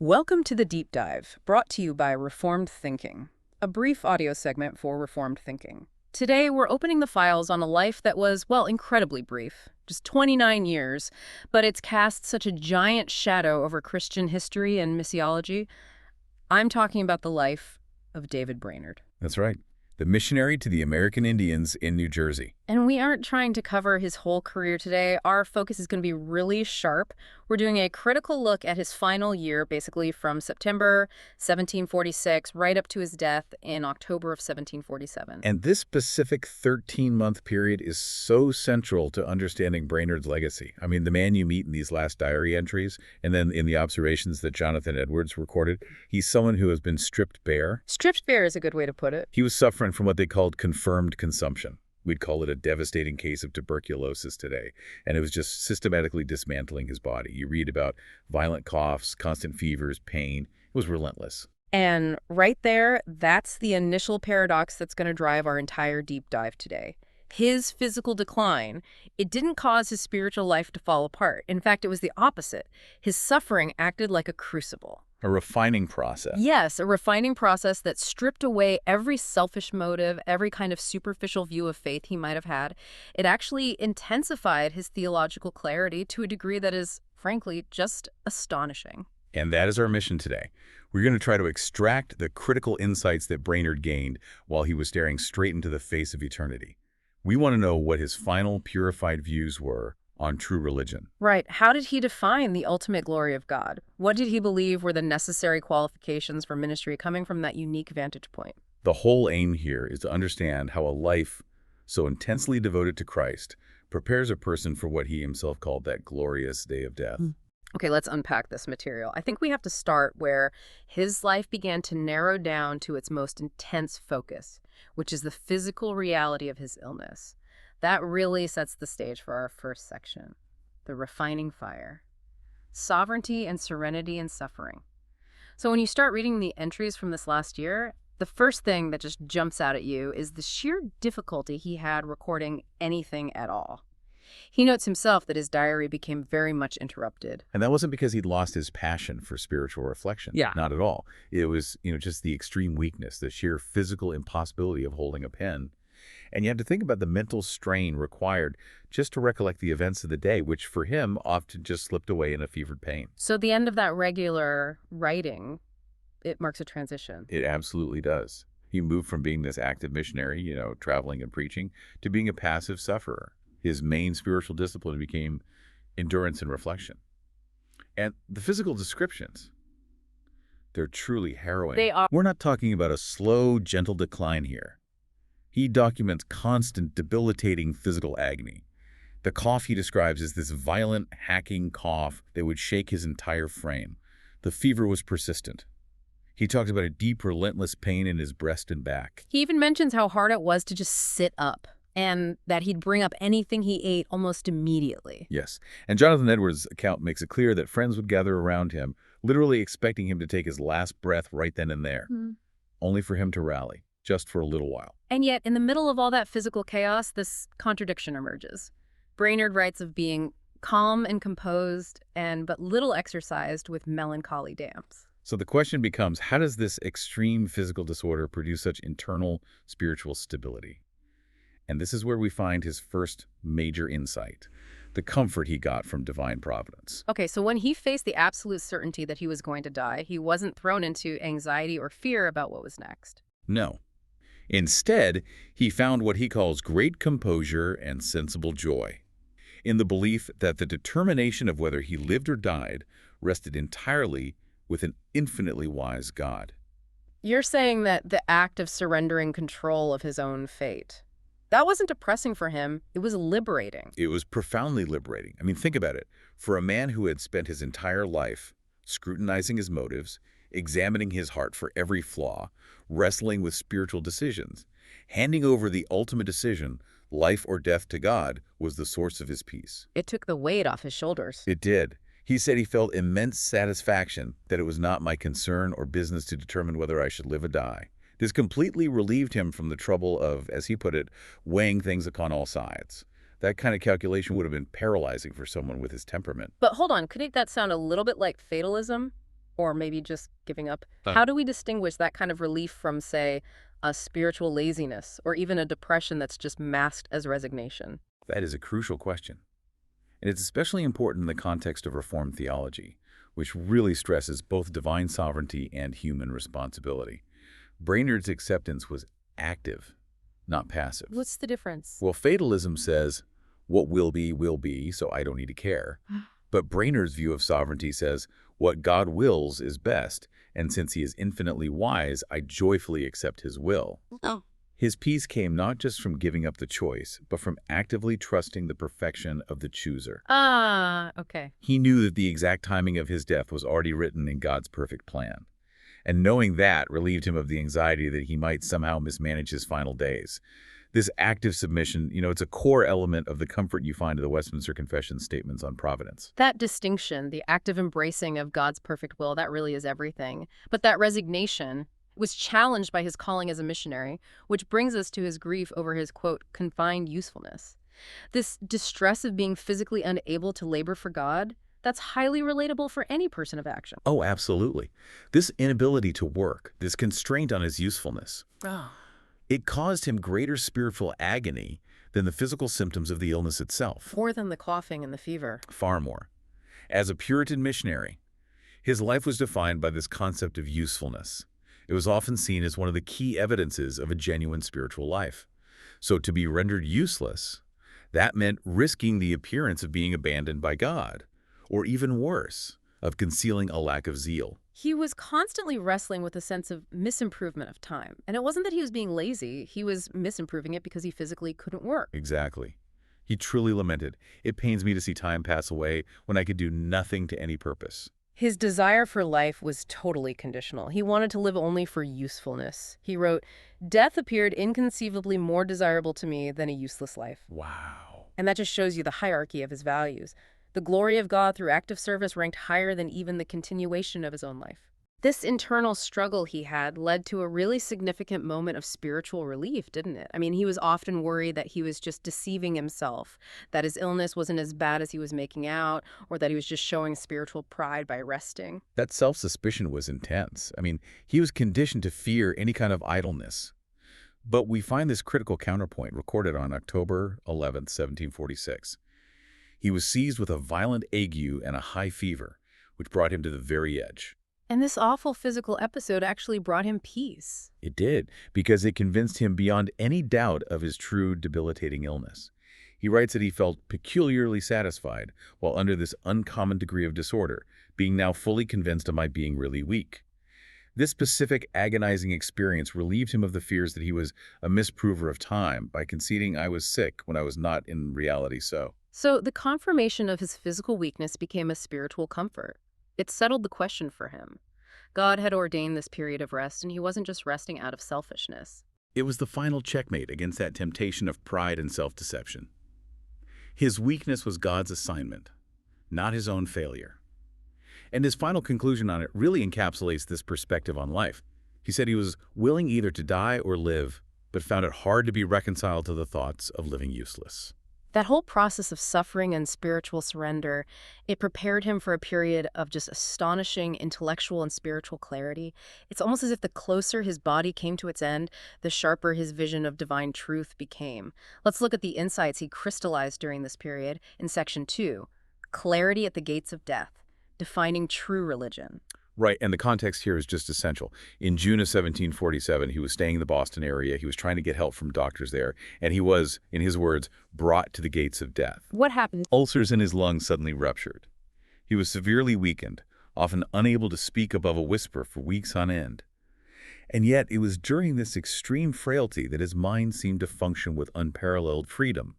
Welcome to the Deep Dive, brought to you by Reformed Thinking, a brief audio segment for Reformed Thinking. Today, we're opening the files on a life that was, well, incredibly brief, just 29 years, but it's cast such a giant shadow over Christian history and missiology. I'm talking about the life of David Brainerd. That's right. The missionary to the American Indians in New Jersey. And we aren't trying to cover his whole career today. Our focus is going to be really sharp. We're doing a critical look at his final year, basically from September 1746 right up to his death in October of 1747. And this specific 13-month period is so central to understanding Brainerd's legacy. I mean, the man you meet in these last diary entries, and then in the observations that Jonathan Edwards recorded, he's someone who has been stripped bare. Stripped bare is a good way to put it. He was suffering from what they called confirmed consumption. We'd call it a devastating case of tuberculosis today. And it was just systematically dismantling his body. You read about violent coughs, constant fevers, pain. It was relentless. And right there, that's the initial paradox that's going to drive our entire deep dive today. His physical decline, it didn't cause his spiritual life to fall apart. In fact, it was the opposite. His suffering acted like a crucible. A refining process. Yes, a refining process that stripped away every selfish motive, every kind of superficial view of faith he might have had. It actually intensified his theological clarity to a degree that is, frankly, just astonishing. And that is our mission today. We're going to try to extract the critical insights that Brainerd gained while he was staring straight into the face of eternity. We want to know what his final purified views were on true religion. Right. How did he define the ultimate glory of God? What did he believe were the necessary qualifications for ministry coming from that unique vantage point? The whole aim here is to understand how a life so intensely devoted to Christ prepares a person for what he himself called that glorious day of death. Okay, let's unpack this material. I think we have to start where his life began to narrow down to its most intense focus, which is the physical reality of his illness. That really sets the stage for our first section, the refining fire, sovereignty and serenity in suffering. So when you start reading the entries from this last year, the first thing that just jumps out at you is the sheer difficulty he had recording anything at all. He notes himself that his diary became very much interrupted. And that wasn't because he'd lost his passion for spiritual reflection. Yeah. Not at all. It was, just the extreme weakness, the sheer physical impossibility of holding a pen. And you have to think about the mental strain required just to recollect the events of the day, which for him often just slipped away in a fevered pain. So the end of that regular writing, it marks a transition. It absolutely does. He moved from being this active missionary, traveling and preaching, to being a passive sufferer. His main spiritual discipline became endurance and reflection. And the physical descriptions, they're truly harrowing. They are. We're not talking about a slow, gentle decline here. He documents constant, debilitating physical agony. The cough he describes is this violent, hacking cough that would shake his entire frame. The fever was persistent. He talks about a deep, relentless pain in his breast and back. He even mentions how hard it was to just sit up, and that he'd bring up anything he ate almost immediately. Yes, and Jonathan Edwards' account makes it clear that friends would gather around him, literally expecting him to take his last breath right then and there, only for him to rally, just for a little while. And yet, in the middle of all that physical chaos, this contradiction emerges. Brainerd writes of being calm and composed, and but little exercised with melancholy damps. So the question becomes, how does this extreme physical disorder produce such internal spiritual stability? And this is where we find his first major insight, the comfort he got from divine providence. Okay, so when he faced the absolute certainty that he was going to die, he wasn't thrown into anxiety or fear about what was next. No. Instead, he found what he calls great composure and sensible joy, in the belief that the determination of whether he lived or died rested entirely with an infinitely wise God. You're saying that the act of surrendering control of his own fate, that wasn't depressing for him, it was liberating. It was profoundly liberating. I mean, think about it. For a man who had spent his entire life scrutinizing his motives, examining his heart for every flaw, wrestling with spiritual decisions, handing over the ultimate decision, life or death, to God, was the source of his peace. It took the weight off his shoulders. It did. He said he felt immense satisfaction that it was not my concern or business to determine whether I should live or die. This completely relieved him from the trouble of, as he put it, weighing things upon all sides. That kind of calculation would have been paralyzing for someone with his temperament. But hold on, couldn't that sound a little bit like fatalism? or maybe just giving up. Huh. How do we distinguish that kind of relief from, say, a spiritual laziness or even a depression that's just masked as resignation? That is a crucial question. And it's especially important in the context of Reformed theology, which really stresses both divine sovereignty and human responsibility. Brainerd's acceptance was active, not passive. What's the difference? Well, fatalism says, what will be, so I don't need to care. But Brainerd's view of sovereignty says, what God wills is best, and since he is infinitely wise, I joyfully accept his will. Oh. His peace came not just from giving up the choice, but from actively trusting the perfection of the chooser. Ah, okay. He knew that the exact timing of his death was already written in God's perfect plan. And knowing that relieved him of the anxiety that he might somehow mismanage his final days. This active submission, it's a core element of the comfort you find in the Westminster Confession's statements on providence. That distinction, the active embracing of God's perfect will, that really is everything. But that resignation was challenged by his calling as a missionary, which brings us to his grief over his, quote, confined usefulness. This distress of being physically unable to labor for God, that's highly relatable for any person of action. Oh, absolutely. This inability to work, this constraint on his usefulness, Oh. it caused him greater spiritual agony than the physical symptoms of the illness itself. More than the coughing and the fever. Far more. As a Puritan missionary, his life was defined by this concept of usefulness. It was often seen as one of the key evidences of a genuine spiritual life. So to be rendered useless, that meant risking the appearance of being abandoned by God, or even worse, of concealing a lack of zeal. He was constantly wrestling with a sense of misimprovement of time. And it wasn't that he was being lazy, he was misimproving it because he physically couldn't work. Exactly. He truly lamented, "It pains me to see time pass away when I could do nothing to any purpose." His desire for life was totally conditional. He wanted to live only for usefulness. He wrote, "Death appeared inconceivably more desirable to me than a useless life." Wow. And that just shows you the hierarchy of his values. The glory of God through active service ranked higher than even the continuation of his own life. This internal struggle he had led to a really significant moment of spiritual relief, didn't it? I mean, he was often worried that he was just deceiving himself, that his illness wasn't as bad as he was making out, or that he was just showing spiritual pride by resting. That self-suspicion was intense. I mean, he was conditioned to fear any kind of idleness. But we find this critical counterpoint recorded on October 11th, 1746. He was seized with a violent ague and a high fever, which brought him to the very edge. And this awful physical episode actually brought him peace. It did, because it convinced him beyond any doubt of his true debilitating illness. He writes that he felt peculiarly satisfied while under this uncommon degree of disorder, being now fully convinced of my being really weak. This specific agonizing experience relieved him of the fears that he was a misprover of time by conceding I was sick when I was not in reality so. So the confirmation of his physical weakness became a spiritual comfort. It settled the question for him. God had ordained this period of rest, and he wasn't just resting out of selfishness. It was the final checkmate against that temptation of pride and self-deception. His weakness was God's assignment, not his own failure. And his final conclusion on it really encapsulates this perspective on life. He said he was willing either to die or live, but found it hard to be reconciled to the thoughts of living useless. That whole process of suffering and spiritual surrender, it prepared him for a period of just astonishing intellectual and spiritual clarity. It's almost as if the closer his body came to its end, the sharper his vision of divine truth became. Let's look at the insights he crystallized during this period in Section 2, Clarity at the Gates of Death, Defining True Religion. Right, and the context here is just essential. In June of 1747, he was staying in the Boston area. He was trying to get help from doctors there, and he was, in his words, brought to the gates of death. What happened? Ulcers in his lungs suddenly ruptured. He was severely weakened, often unable to speak above a whisper for weeks on end. And yet, it was during this extreme frailty that his mind seemed to function with unparalleled freedom.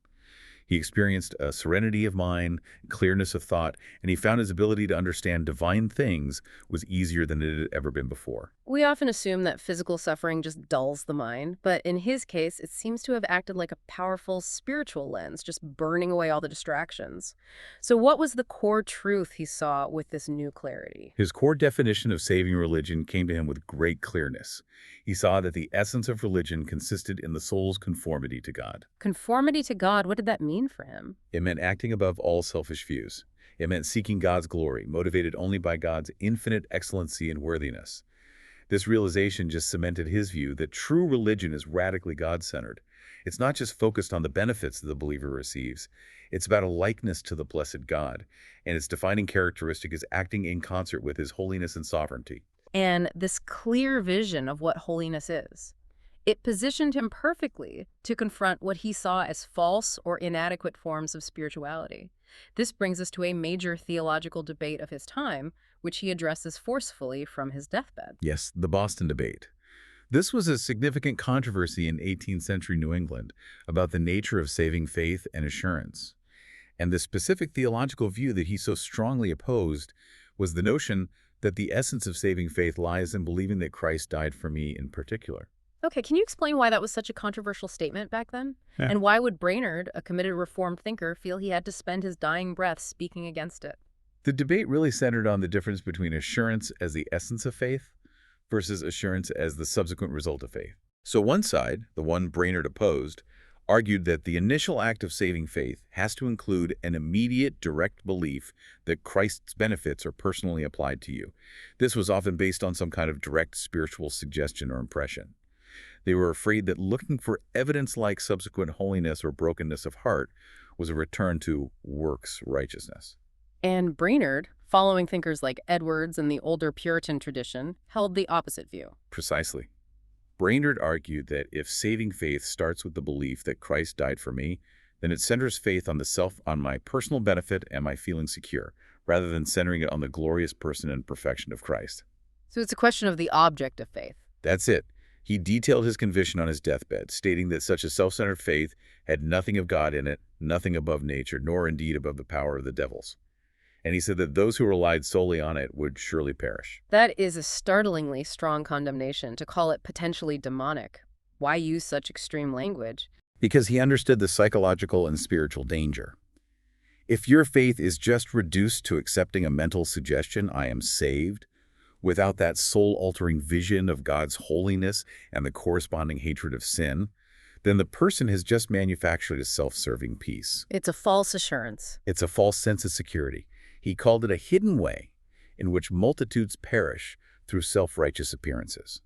He experienced a serenity of mind, clearness of thought, and he found his ability to understand divine things was easier than it had ever been before. We often assume that physical suffering just dulls the mind, but in his case, it seems to have acted like a powerful spiritual lens, just burning away all the distractions. So what was the core truth he saw with this new clarity? His core definition of saving religion came to him with great clearness. He saw that the essence of religion consisted in the soul's conformity to God. Conformity to God, what did that mean for him? It meant acting above all selfish views. It meant seeking God's glory, motivated only by God's infinite excellency and worthiness. This realization just cemented his view that true religion is radically God-centered. It's not just focused on the benefits that the believer receives. It's about a likeness to the blessed God, and its defining characteristic is acting in concert with his holiness and sovereignty. And this clear vision of what holiness is. It positioned him perfectly to confront what he saw as false or inadequate forms of spirituality. This brings us to a major theological debate of his time, which he addresses forcefully from his deathbed. Yes, the Boston debate. This was a significant controversy in 18th century New England about the nature of saving faith and assurance. And the specific theological view that he so strongly opposed was the notion that the essence of saving faith lies in believing that Christ died for me in particular. Okay, can you explain why that was such a controversial statement back then? Yeah. And why would Brainerd, a committed Reformed thinker, feel he had to spend his dying breath speaking against it? The debate really centered on the difference between assurance as the essence of faith versus assurance as the subsequent result of faith. So one side, the one Brainerd opposed, argued that the initial act of saving faith has to include an immediate, direct belief that Christ's benefits are personally applied to you. This was often based on some kind of direct spiritual suggestion or impression. They were afraid that looking for evidence like subsequent holiness or brokenness of heart was a return to works righteousness. And Brainerd, following thinkers like Edwards and the older Puritan tradition, held the opposite view. Precisely. Brainerd argued that if saving faith starts with the belief that Christ died for me, then it centers faith on the self, on my personal benefit and my feeling secure, rather than centering it on the glorious person and perfection of Christ. So it's a question of the object of faith. That's it. He detailed his conviction on his deathbed, stating that such a self-centered faith had nothing of God in it, nothing above nature, nor indeed above the power of the devils. And he said that those who relied solely on it would surely perish. That is a startlingly strong condemnation to call it potentially demonic. Why use such extreme language? Because he understood the psychological and spiritual danger. If your faith is just reduced to accepting a mental suggestion, I am saved, without that soul-altering vision of God's holiness and the corresponding hatred of sin, then the person has just manufactured a self-serving peace. It's a false assurance. It's a false sense of security. He called it a hidden way in which multitudes perish through self-righteous appearances.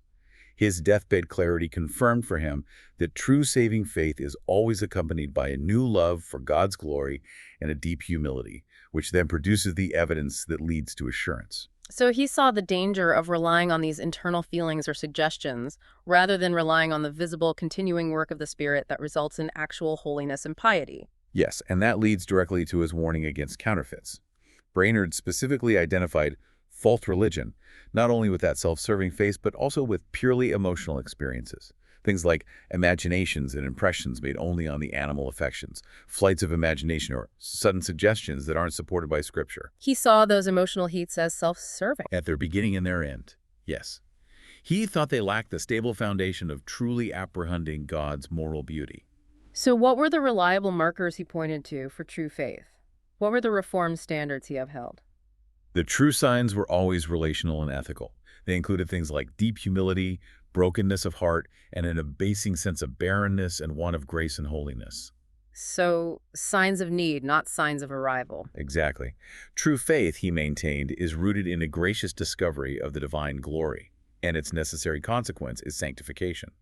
His deathbed clarity confirmed for him that true saving faith is always accompanied by a new love for God's glory and a deep humility, which then produces the evidence that leads to assurance. So he saw the danger of relying on these internal feelings or suggestions rather than relying on the visible, continuing work of the Spirit that results in actual holiness and piety. Yes, and that leads directly to his warning against counterfeits. Brainerd specifically identified false religion, not only with that self-serving faith, but also with purely emotional experiences. Things like imaginations and impressions made only on the animal affections, flights of imagination, or sudden suggestions that aren't supported by Scripture. He saw those emotional heats as self-serving. At their beginning and their end, yes. He thought they lacked the stable foundation of truly apprehending God's moral beauty. So what were the reliable markers he pointed to for true faith? What were the Reformed standards he upheld? The true signs were always relational and ethical. They included things like deep humility, brokenness of heart, and an abasing sense of barrenness and want of grace and holiness. So, signs of need, not signs of arrival. Exactly. True faith, he maintained, is rooted in a gracious discovery of the divine glory, and its necessary consequence is sanctification.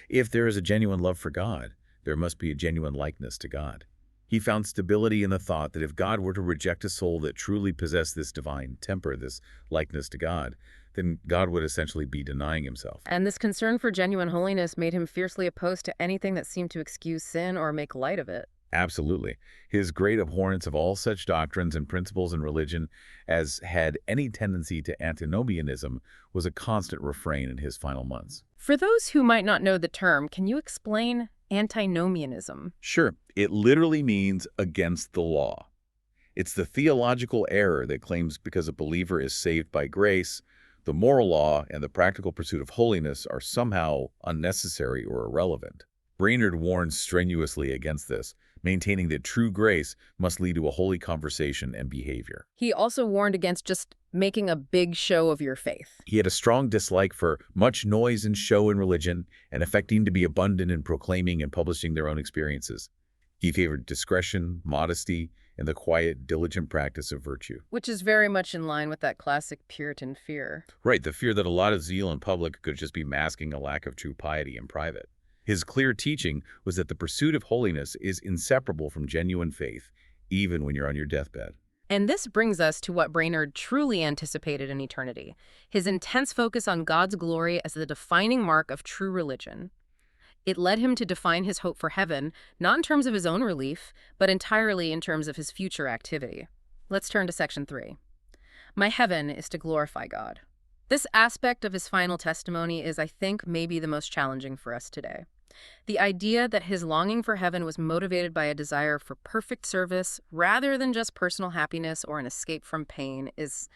If there is a genuine love for God, there must be a genuine likeness to God. He found stability in the thought that if God were to reject a soul that truly possessed this divine temper, this likeness to God, then God would essentially be denying himself. And this concern for genuine holiness made him fiercely opposed to anything that seemed to excuse sin or make light of it. Absolutely. His great abhorrence of all such doctrines and principles in religion as had any tendency to antinomianism was a constant refrain in his final months. For those who might not know the term, can you explain antinomianism? Sure. It literally means against the law. It's the theological error that claims because a believer is saved by grace, the moral law and the practical pursuit of holiness are somehow unnecessary or irrelevant. Brainerd warned strenuously against this, maintaining that true grace must lead to a holy conversation and behavior. He also warned against just making a big show of your faith. He had a strong dislike for much noise and show in religion and affecting to be abundant in proclaiming and publishing their own experiences. He favored discretion, modesty, and the quiet, diligent practice of virtue. Which is very much in line with that classic Puritan fear. Right, the fear that a lot of zeal in public could just be masking a lack of true piety in private. His clear teaching was that the pursuit of holiness is inseparable from genuine faith, even when you're on your deathbed. And this brings us to what Brainerd truly anticipated in eternity, his intense focus on God's glory as the defining mark of true religion. It led him to define his hope for heaven, not in terms of his own relief, but entirely in terms of his future activity. Let's turn to section 3. My heaven is to glorify God. This aspect of his final testimony is, I think, maybe the most challenging for us today. The idea that his longing for heaven was motivated by a desire for perfect service rather than just personal happiness or an escape from pain it's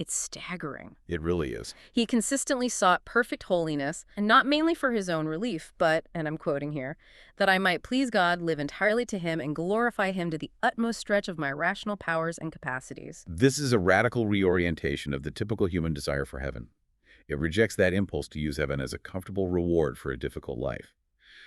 staggering. It really is. He consistently sought perfect holiness, and not mainly for his own relief, but, and I'm quoting here, that I might please God, live entirely to him, and glorify him to the utmost stretch of my rational powers and capacities. This is a radical reorientation of the typical human desire for heaven. It rejects that impulse to use heaven as a comfortable reward for a difficult life.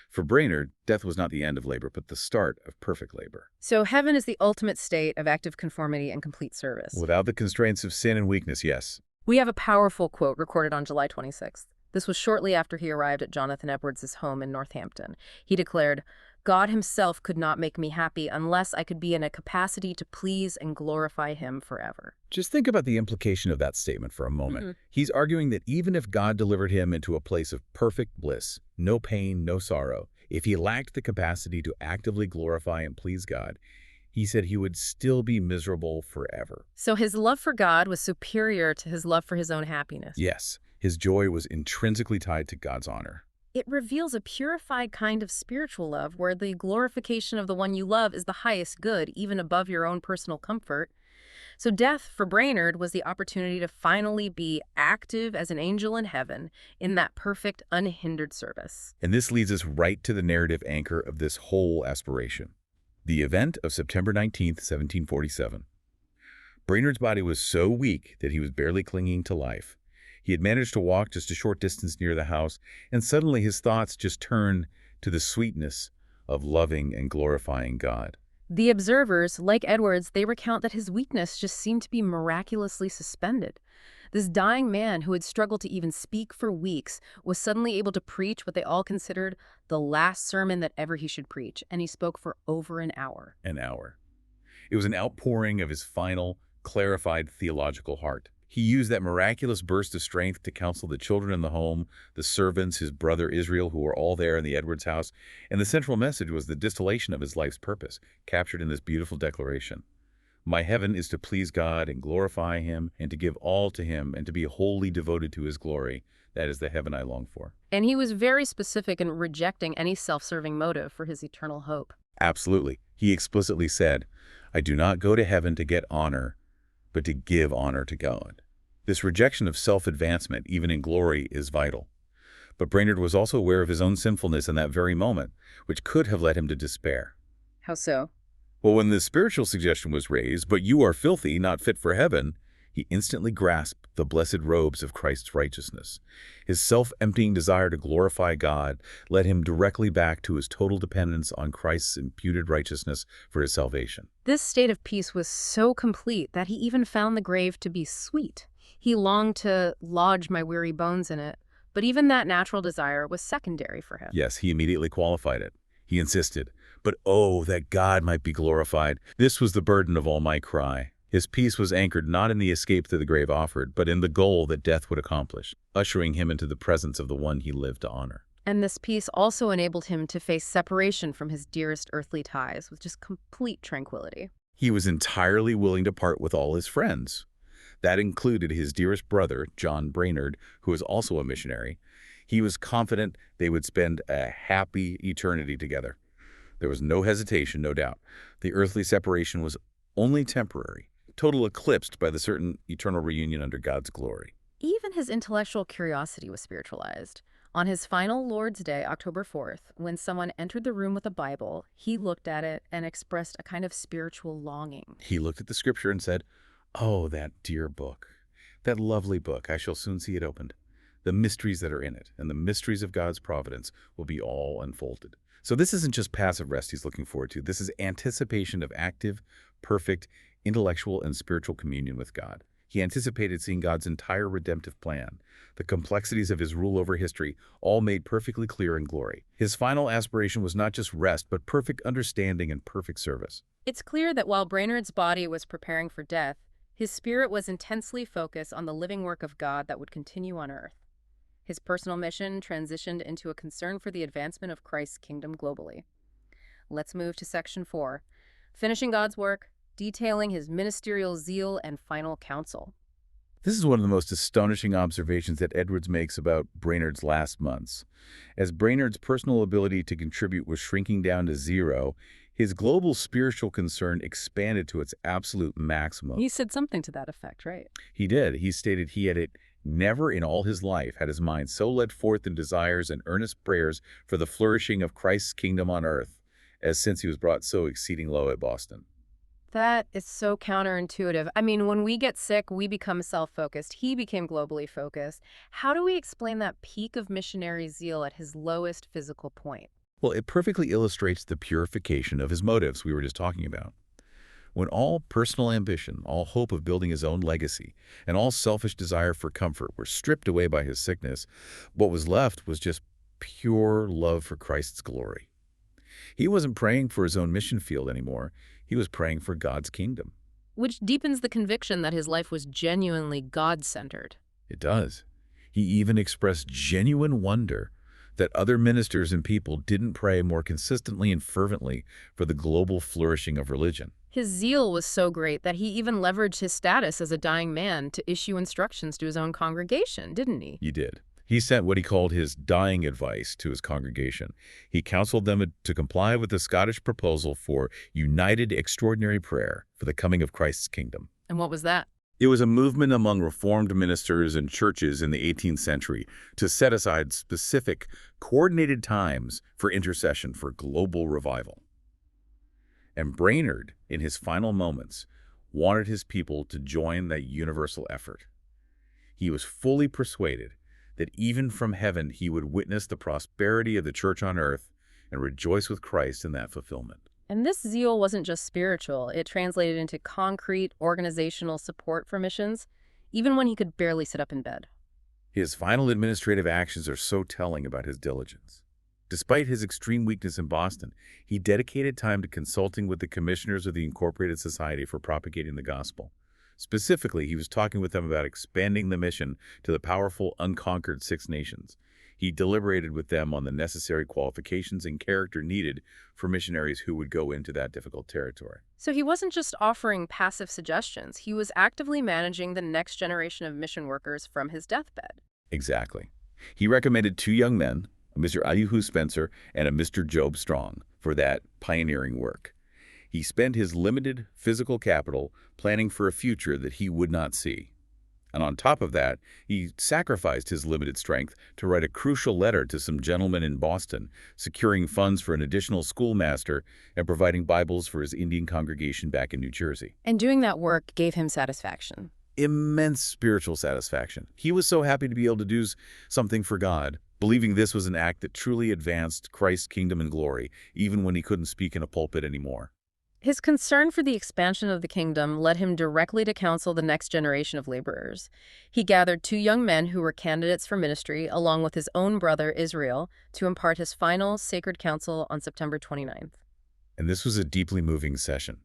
For Brainerd, death was not the end of labor, but the start of perfect labor. So heaven is the ultimate state of active conformity and complete service. Without the constraints of sin and weakness, yes. We have a powerful quote recorded on July 26th. This was shortly after he arrived at Jonathan Edwards' home in Northampton. He declared, God himself could not make me happy unless I could be in a capacity to please and glorify him forever. Just think about the implication of that statement for a moment. He's arguing that even if God delivered him into a place of perfect bliss, no pain, no sorrow, if he lacked the capacity to actively glorify and please God, he said he would still be miserable forever. So his love for God was superior to his love for his own happiness. Yes, his joy was intrinsically tied to God's honor. It reveals a purified kind of spiritual love where the glorification of the one you love is the highest good, even above your own personal comfort. So death, for Brainerd, was the opportunity to finally be active as an angel in heaven in that perfect, unhindered service. And this leads us right to the narrative anchor of this whole aspiration. The event of September 19th, 1747. Brainerd's body was so weak that he was barely clinging to life. He had managed to walk just a short distance near the house, and suddenly his thoughts just turned to the sweetness of loving and glorifying God. The observers, like Edwards, they recount that his weakness just seemed to be miraculously suspended. This dying man who had struggled to even speak for weeks was suddenly able to preach what they all considered the last sermon that ever he should preach, and he spoke for over an hour. An hour. It was an outpouring of his final, clarified theological heart. He used that miraculous burst of strength to counsel the children in the home, the servants, his brother Israel, who were all there in the Edwards house, and the central message was the distillation of his life's purpose, captured in this beautiful declaration. My heaven is to please God and glorify him, and to give all to him, and to be wholly devoted to his glory. That is the heaven I long for. And he was very specific in rejecting any self-serving motive for his eternal hope. Absolutely. He explicitly said, I do not go to heaven to get honor, but to give honor to God. This rejection of self-advancement, even in glory, is vital. But Brainerd was also aware of his own sinfulness in that very moment, which could have led him to despair. How so? Well, when the spiritual suggestion was raised, but you are filthy, not fit for heaven, he instantly grasped the blessed robes of Christ's righteousness. His self-emptying desire to glorify God led him directly back to his total dependence on Christ's imputed righteousness for his salvation. This state of peace was so complete that he even found the grave to be sweet. He longed to lodge my weary bones in it, but even that natural desire was secondary for him. Yes, he immediately qualified it. He insisted, but oh, that God might be glorified. This was the burden of all my cry. His peace was anchored not in the escape that the grave offered, but in the goal that death would accomplish, ushering him into the presence of the one he lived to honor. And this peace also enabled him to face separation from his dearest earthly ties with just complete tranquility. He was entirely willing to part with all his friends. That included his dearest brother, John Brainerd, who was also a missionary. He was confident they would spend a happy eternity together. There was no hesitation, no doubt. The earthly separation was only temporary, totally eclipsed by the certain eternal reunion under God's glory. Even his intellectual curiosity was spiritualized. On his final Lord's Day, October 4th, when someone entered the room with a Bible, he looked at it and expressed a kind of spiritual longing. He looked at the scripture and said, oh, that dear book, that lovely book, I shall soon see it opened. The mysteries that are in it and the mysteries of God's providence will be all unfolded. So this isn't just passive rest he's looking forward to. This is anticipation of active, perfect intellectual and spiritual communion with God. He anticipated seeing God's entire redemptive plan, the complexities of his rule over history, all made perfectly clear in glory. His final aspiration was not just rest, but perfect understanding and perfect service. It's clear that while Brainerd's body was preparing for death, his spirit was intensely focused on the living work of God that would continue on earth. His personal mission transitioned into a concern for the advancement of Christ's kingdom globally. Let's move to Section 4, finishing God's work, detailing his ministerial zeal and final counsel. This is one of the most astonishing observations that Edwards makes about Brainerd's last months. As Brainerd's personal ability to contribute was shrinking down to zero, his global spiritual concern expanded to its absolute maximum. He said something to that effect, right? He did. He stated he had never in all his life had his mind so led forth in desires and earnest prayers for the flourishing of Christ's kingdom on earth, as since he was brought so exceeding low at Boston. That is so counterintuitive. I mean, when we get sick, we become self-focused. He became globally focused. How do we explain that peak of missionary zeal at his lowest physical point? Well, it perfectly illustrates the purification of his motives we were just talking about. When all personal ambition, all hope of building his own legacy, and all selfish desire for comfort were stripped away by his sickness, what was left was just pure love for Christ's glory. He wasn't praying for his own mission field anymore. He was praying for God's kingdom. Which deepens the conviction that his life was genuinely God-centered. It does. He even expressed genuine wonder that other ministers and people didn't pray more consistently and fervently for the global flourishing of religion. His zeal was so great that he even leveraged his status as a dying man to issue instructions to his own congregation, didn't he? He did. He sent what he called his dying advice to his congregation. He counseled them to comply with the Scottish proposal for united extraordinary prayer for the coming of Christ's kingdom. And what was that? It was a movement among Reformed ministers and churches in the 18th century to set aside specific, coordinated times for intercession for global revival. And Brainerd, in his final moments, wanted his people to join that universal effort. He was fully persuaded that even from heaven he would witness the prosperity of the church on earth and rejoice with Christ in that fulfillment. And this zeal wasn't just spiritual. It translated into concrete organizational support for missions, even when he could barely sit up in bed. His final administrative actions are so telling about his diligence. Despite his extreme weakness in Boston, he dedicated time to consulting with the commissioners of the Incorporated Society for propagating the gospel. Specifically, he was talking with them about expanding the mission to the powerful, unconquered Six Nations. He deliberated with them on the necessary qualifications and character needed for missionaries who would go into that difficult territory. So he wasn't just offering passive suggestions. He was actively managing the next generation of mission workers from his deathbed. Exactly. He recommended two young men, a Mr. Elihu Spencer and a Mr. Job Strong, for that pioneering work. He spent his limited physical capital planning for a future that he would not see. And on top of that, he sacrificed his limited strength to write a crucial letter to some gentlemen in Boston, securing funds for an additional schoolmaster and providing Bibles for his Indian congregation back in New Jersey. And doing that work gave him satisfaction. Immense spiritual satisfaction. He was so happy to be able to do something for God, believing this was an act that truly advanced Christ's kingdom and glory, even when he couldn't speak in a pulpit anymore. His concern for the expansion of the kingdom led him directly to counsel the next generation of laborers. He gathered two young men who were candidates for ministry, along with his own brother, Israel, to impart his final sacred counsel on September 29th. And this was a deeply moving session.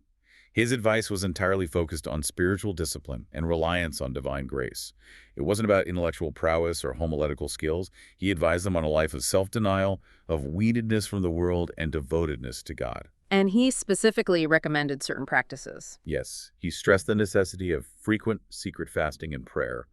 His advice was entirely focused on spiritual discipline and reliance on divine grace. It wasn't about intellectual prowess or homiletical skills. He advised them on a life of self-denial, of weanedness from the world, and devotedness to God. And he specifically recommended certain practices. Yes, he stressed the necessity of frequent secret fasting and prayer.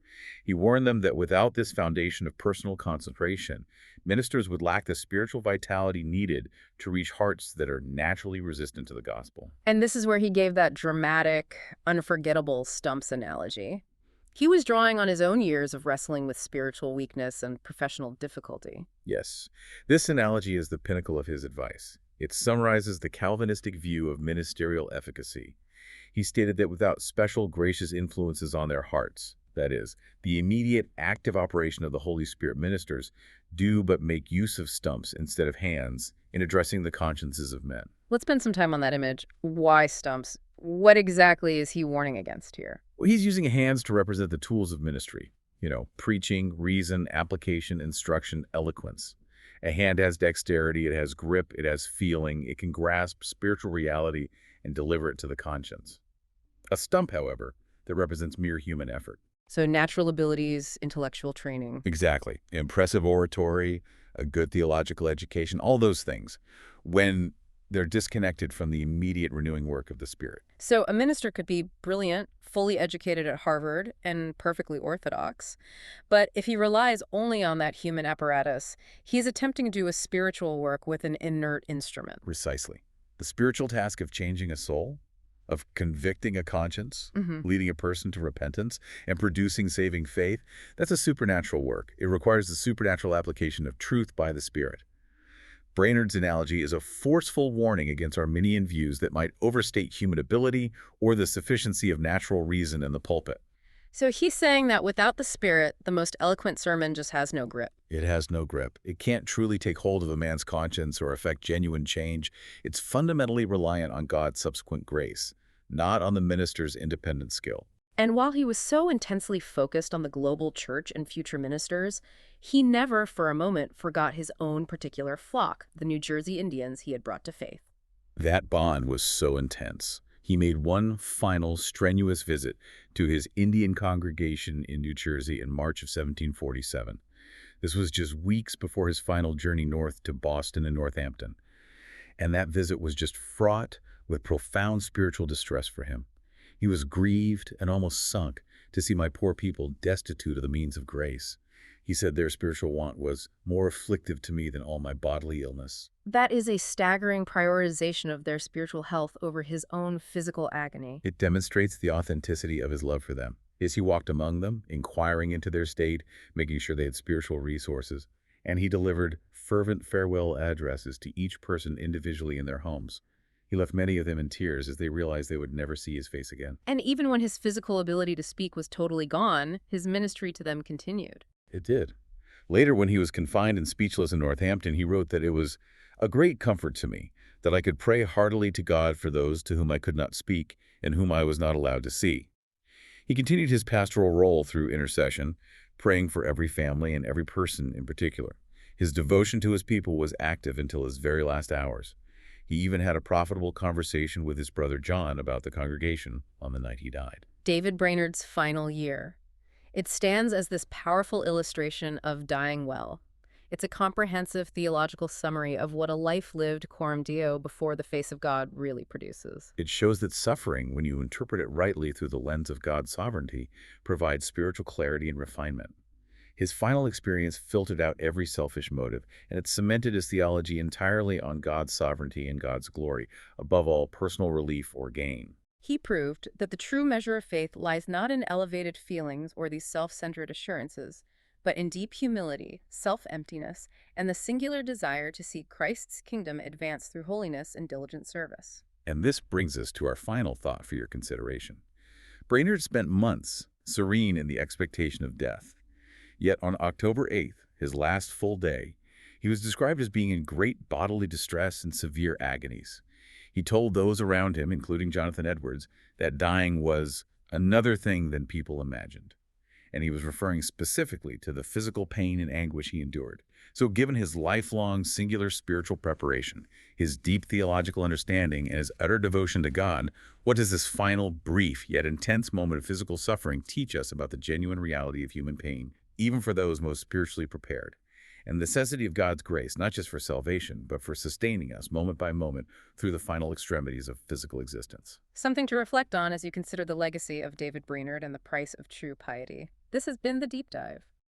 He warned them that without this foundation of personal concentration, ministers would lack the spiritual vitality needed to reach hearts that are naturally resistant to the gospel. And this is where he gave that dramatic, unforgettable stumps analogy. He was drawing on his own years of wrestling with spiritual weakness and professional difficulty. Yes, this analogy is the pinnacle of his advice. It summarizes the Calvinistic view of ministerial efficacy. He stated that without special gracious influences on their hearts, that is, the immediate active operation of the Holy Spirit, ministers do but make use of stumps instead of hands in addressing the consciences of men. Let's spend some time on that image. Why stumps? What exactly is he warning against here? Well, he's using hands to represent the tools of ministry. Preaching, reason, application, instruction, eloquence. A hand has dexterity, it has grip, it has feeling, it can grasp spiritual reality and deliver it to the conscience. A stump, however, that represents mere human effort. So natural abilities, intellectual training. Exactly. Impressive oratory, a good theological education, all those things, when they're disconnected from the immediate renewing work of the Spirit. So a minister could be brilliant, fully educated at Harvard, and perfectly orthodox. But if he relies only on that human apparatus, he's attempting to do a spiritual work with an inert instrument. Precisely. The spiritual task of changing a soul, of convicting a conscience, leading a person to repentance, and producing saving faith, that's a supernatural work. It requires the supernatural application of truth by the Spirit. Brainerd's analogy is a forceful warning against Arminian views that might overstate human ability or the sufficiency of natural reason in the pulpit. So he's saying that without the Spirit, the most eloquent sermon just has no grip. It has no grip. It can't truly take hold of a man's conscience or effect genuine change. It's fundamentally reliant on God's subsequent grace, not on the minister's independent skill. And while he was so intensely focused on the global church and future ministers, he never for a moment forgot his own particular flock, the New Jersey Indians he had brought to faith. That bond was so intense. He made one final strenuous visit to his Indian congregation in New Jersey in March of 1747. This was just weeks before his final journey north to Boston and Northampton. And that visit was just fraught with profound spiritual distress for him. He was grieved and almost sunk to see my poor people destitute of the means of grace. He said their spiritual want was more afflictive to me than all my bodily illness. That is a staggering prioritization of their spiritual health over his own physical agony. It demonstrates the authenticity of his love for them. As he walked among them, inquiring into their state, making sure they had spiritual resources, and he delivered fervent farewell addresses to each person individually in their homes. He left many of them in tears as they realized they would never see his face again. And even when his physical ability to speak was totally gone, his ministry to them continued. It did. Later, when he was confined and speechless in Northampton, he wrote that it was a great comfort to me that I could pray heartily to God for those to whom I could not speak and whom I was not allowed to see. He continued his pastoral role through intercession, praying for every family and every person in particular. His devotion to his people was active until his very last hours. He even had a profitable conversation with his brother John about the congregation on the night he died. David Brainerd's final year. It stands as this powerful illustration of dying well. It's a comprehensive theological summary of what a life lived coram Deo before the face of God really produces. It shows that suffering, when you interpret it rightly through the lens of God's sovereignty, provides spiritual clarity and refinement. His final experience filtered out every selfish motive, and it cemented his theology entirely on God's sovereignty and God's glory, above all personal relief or gain. He proved that the true measure of faith lies not in elevated feelings or these self-centered assurances, but in deep humility, self-emptiness, and the singular desire to see Christ's kingdom advance through holiness and diligent service. And this brings us to our final thought for your consideration. Brainerd spent months serene in the expectation of death. Yet on October 8th, his last full day, he was described as being in great bodily distress and severe agonies. He told those around him, including Jonathan Edwards, that dying was another thing than people imagined. And he was referring specifically to the physical pain and anguish he endured. So given his lifelong singular spiritual preparation, his deep theological understanding, and his utter devotion to God, what does this final, brief, yet intense moment of physical suffering teach us about the genuine reality of human pain, even for those most spiritually prepared, and the necessity of God's grace, not just for salvation, but for sustaining us moment by moment through the final extremities of physical existence? Something to reflect on as you consider the legacy of David Brainerd and the price of true piety. This has been The Deep Dive.